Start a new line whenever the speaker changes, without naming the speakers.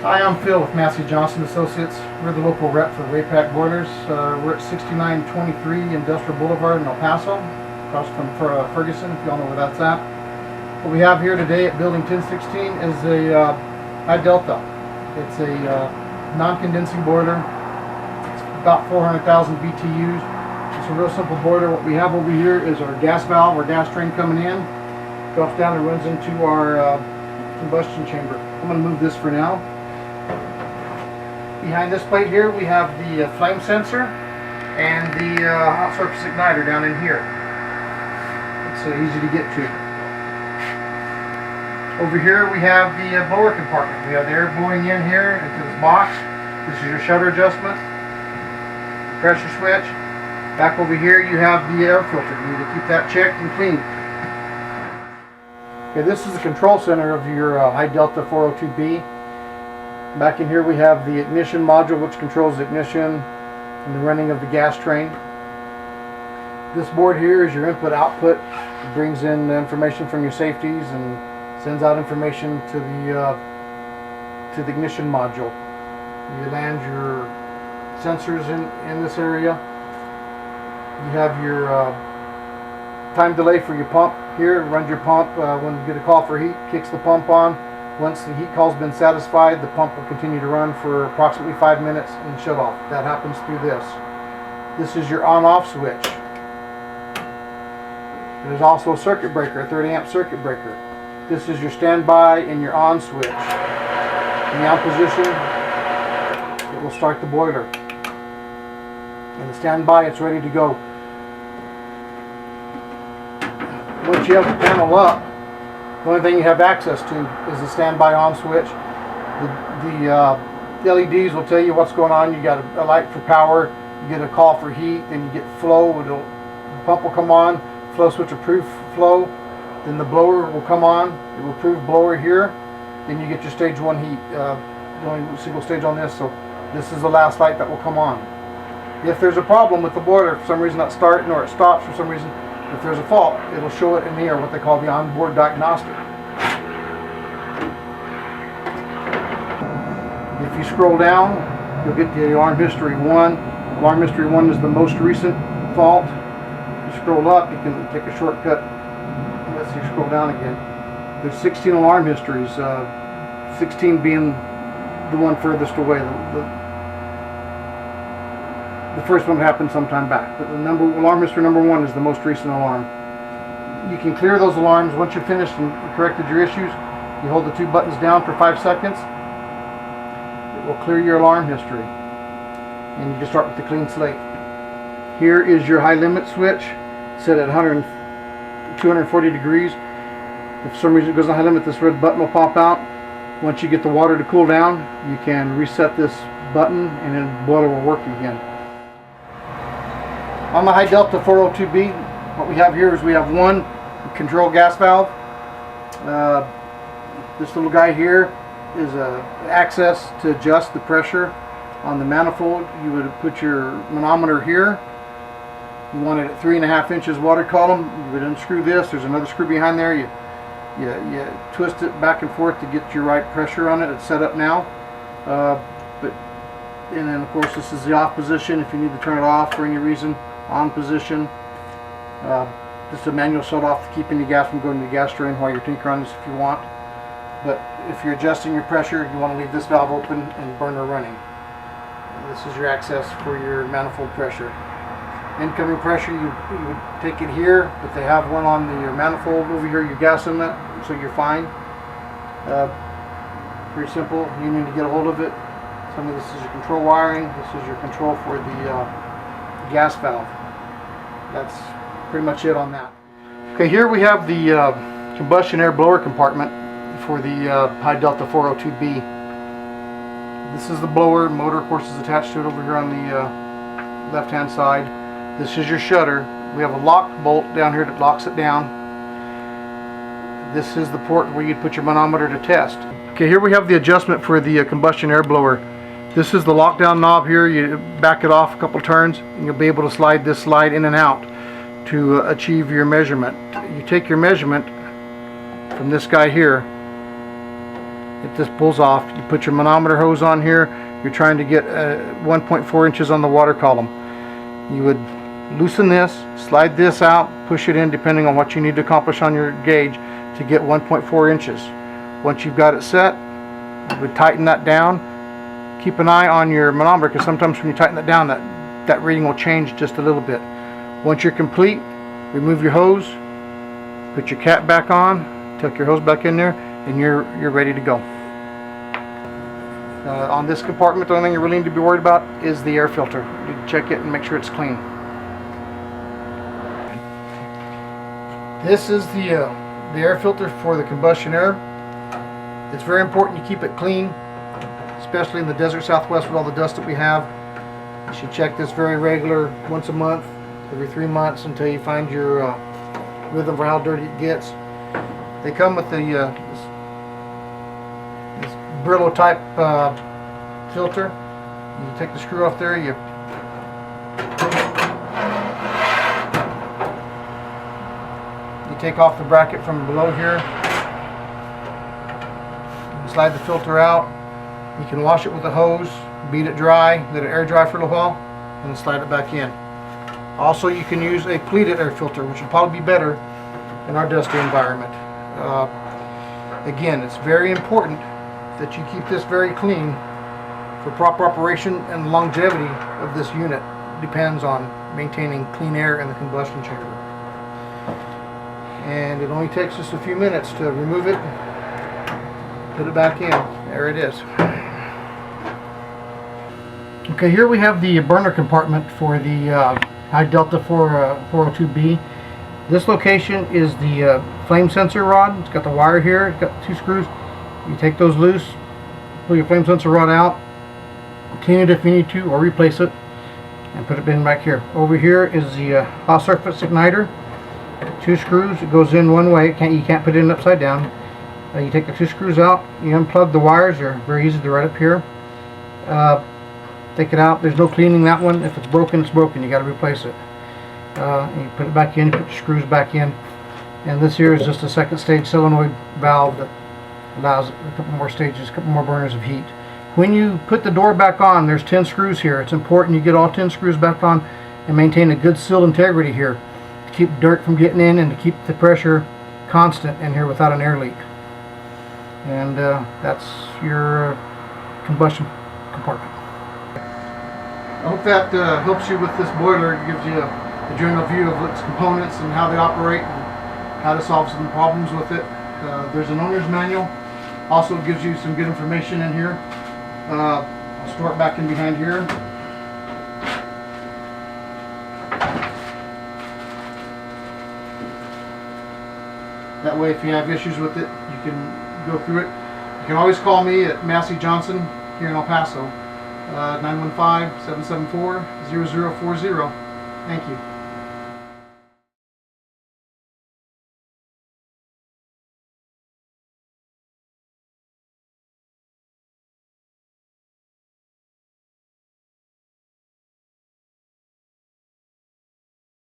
Hi, I'm Phil with Massey Johnson Associates. We're the local rep for RAYPAK Boilers. We're at 6923 Industrial Boulevard in El Paso, across from Ferguson, if you all know where that's at. What we have here today at Building 1016 is a high delta. It's a non-condensing boiler. It's about 400,000 BTUs. It's a real simple boiler. What we have over here is our gas valve, our gas train coming in, drops down and runs into our combustion chamber. I'm going to move this for now. Behind this plate here we have the flame sensor and the hot surface igniter down in here. It's easy to get to. Over here we have the blower compartment. We have the air blowing in here into this box. This is your shutter adjustment, pressure switch. Back over here you have the air filter. You need to keep that checked and clean. Okay, this is the control center of your high delta 402B. Back in here we have the ignition module, which controls the ignition and the running of the gas train. This board here is your input-output. It brings in information from your safeties and sends out information to the ignition module. You land your sensors in this area. You have your time delay for your pump here. It runs your pump when you get a call for heat, kicks the pump on. Once the heat call's been satisfied, the pump will continue to run for approximately 5 minutes and shut off. That happens through this. This is your on-off switch. There's also a circuit breaker, a 30 amp circuit breaker. This is your standby and your on switch. In the on position, it will start the boiler. In the standby, it's ready to go. Once you have the panel up, the only thing you have access to is the standby on switch. The LEDs will tell you what's going on. You got a light for power, you get a call for heat, then you get flow. The pump will come on, flow switch approve flow, then the blower will come on, it will approve blower here, then you get your stage 1 heat. The only single stage on this, so this is the last light that will come on. If there's a problem with the boiler, for some reason not starting or it stops for some reason, if there's a fault, it'll show it in here, what they call the onboard diagnostic. If you scroll down, you'll get the alarm history 1. Alarm history 1 is the most recent fault. If you scroll up, you can take a shortcut. Let's see, scroll down again. There's 16 alarm histories, 16 being the one furthest away. The first one happened sometime back, but the alarm history number 1 is the most recent alarm. You can clear those alarms once you're finished and corrected your issues. You hold the 2 buttons down for 5 seconds. It will clear your alarm history, and you can start with a clean slate. Here is your high limit switch, set at 240 degrees. If for some reason it goes on high limit, this red button will pop out. Once you get the water to cool down, you can reset this button, and then the boiler will work again. On the high delta 402B, what we have here is we have one control gas valve. This little guy here is access to adjust the pressure on the manifold. You would put your manometer here. You want it at 3.5 inches water column. You would unscrew this. There's another screw behind there. You twist it back and forth to get your right pressure on it. It's set up now. And then of course this is the off position if you need to turn it off for any reason. On position. Just a manual shut off to keep any gas from going to the gas drain while you're tinkering on this if you want. But if you're adjusting your pressure, you want to leave this valve open and burner running. And this is your access for your manifold pressure. Incoming pressure, you would take it here, but they have one on your manifold over here, your gas inlet, so you're fine. Pretty simple. You need to get a hold of it. Some of this is your control wiring. This is your control for the gas valve. That's pretty much it on that. Okay, here we have the combustion air blower compartment for the high delta 402B. This is the blower. Motor, of course, is attached to it over here on the left hand side. This is your shutter. We have a lock bolt down here that locks it down. This is the port where you'd put your manometer to test. Okay, here we have the adjustment for the combustion air blower. This is the lockdown knob here. You back it off a couple turns and you'll be able to slide this slide in and out to achieve your measurement. You take your measurement from this guy here it just pulls off. You put your manometer hose on here. You're trying to get 1.4 inches on the water column. You would loosen this, slide this out, push it in depending on what you need to accomplish on your gauge to get 1.4 inches. Once you've got it set, you would tighten that down. Keep an eye on your manometer, because sometimes when you tighten that down, that reading will change just a little bit. Once you're complete, remove your hose, put your cap back on, tuck your hose back in there, and you're ready to go. On this compartment, the only thing you really need to be worried about is the air filter. You check it and make sure it's clean. This is the air filter for the combustion air. It's very important you keep it clean, especially in the desert Southwest with all the dust that we have. You should check this very regular, once a month, every 3 months, until you find your rhythm for how dirty it gets. They come with the this Brillo type filter. You take the screw off there, you take off the bracket from below here, you slide the filter out. You can wash it with a hose, beat it dry, let it air dry for a little while, and then slide it back in. Also, you can use a pleated air filter, which would probably be better in our dusty environment. Again, it's very important that you keep this very clean for proper operation, and longevity of this unit depends on maintaining clean air in the combustion chamber. And it only takes us a few minutes to remove it, put it back in. There it is. Okay, here we have the burner compartment for the high delta 402B. This location is the flame sensor rod. It's got the wire here. It's got 2 screws. You take those loose, pull your flame sensor rod out, clean it if you need to, or replace it, and put it in back here. Over here is the hot surface igniter. 2 screws. It goes in one way. You can't put it in upside down. You take the 2 screws out. You unplug the wires. They're very easy to right up here. Take it out. There's no cleaning that one. If it's broken, it's broken. You got to replace it. You put it back in. Put your screws back in. And this here is just a second stage solenoid valve that allows a couple more stages, a couple more burners of heat. When you put the door back on, there's 10 screws here. It's important you get all 10 screws back on and maintain a good seal integrity here to keep dirt from getting in and to keep the pressure constant in here without an air leak. And that's your combustion compartment. I hope that helps you with this boiler. It gives you a general view of its components and how they operate and how to solve some problems with it. There's an owner's manual. Also gives you some good information in here. I'll store it back in behind here. That way, if you have issues with it, you can go through it. You can always call me at Massey Johnson here in El Paso, 915-774-0040. Thank you.